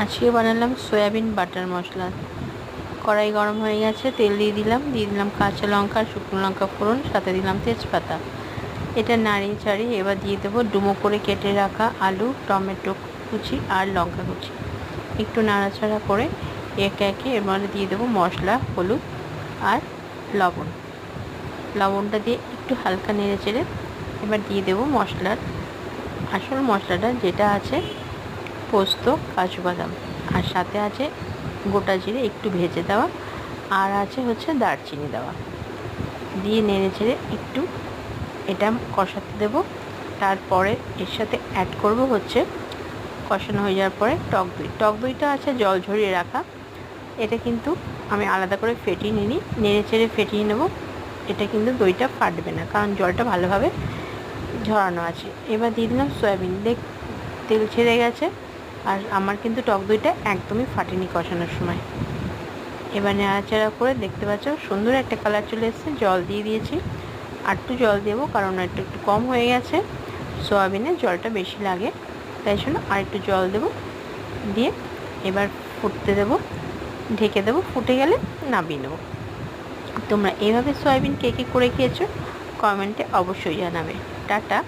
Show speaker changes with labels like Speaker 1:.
Speaker 1: আজকে বানালাম soybean butter মশলা। কড়াই গরম হয়ে গেছে, তেল দিয়ে দিলাম কাঁচা লঙ্কা, শুকনো লঙ্কা ফোড়ন, সাথে দিলাম তেজপাতা। এটা নাড়িয়ে চাড়িয়ে এবার দিয়ে দেবো ডুমো করে কেটে রাখা আলু, টমেটো কুচি আর লঙ্কা কুচি। একটু নাড়াচাড়া করে একে একে এর মধ্যে দিয়ে দেবো মশলা, হলুদ আর লবণটা দিয়ে একটু হালকা নেড়ে চেড়ে এবার দিয়ে দেবো মশলার আসল মশলাটা, যেটা আছে পোস্ত, কাজু বাদাম, আর সাথে আছে গোটা জিরে একটু ভেজে দেওয়া, আর আছে হচ্ছে দারচিনি দেওয়া। দিয়ে নেড়ে চেড়ে একটু এটা কষাতে দেবো। তারপরে এর সাথে অ্যাড করব হচ্ছে কষানো হয়ে যাওয়ার পরে টক দইটা আছে জল ঝরিয়ে রাখা। এটা কিন্তু আমি আলাদা করে ফেটিয়ে নিই, নেড়ে চেড়ে ফেটিয়ে নেব। এটা কিন্তু দইটা ফাটবে না, কারণ জলটা ভালোভাবে ঝরানো আছে। এবার দিয়ে দিলাম সয়াবিন। তেল ছেড়ে গেছে, আর আমার কিন্তু টক দইটা একদমই ফাটেনি কষানোর সময়। এবার নাড়াচাড়া করে দেখতে পাচ্ছ সুন্দর একটা কালার চলে এসেছে। জল দিয়ে দিয়েছি, আর একটু জল দেবো কারণ একটু কম হয়ে গেছে, সয়াবিনে জলটা বেশি লাগে, তাই জন্য আর একটু জল দেবো। দিয়ে এবার ফুটতে দেবো, ঢেকে দেবো। ফুটে গেলে নামিয়ে নেবো। তোমরা এইভাবে সয়াবিন কে কে করে খেয়েছো কমেন্টে অবশ্যই জানাবে। টাটা।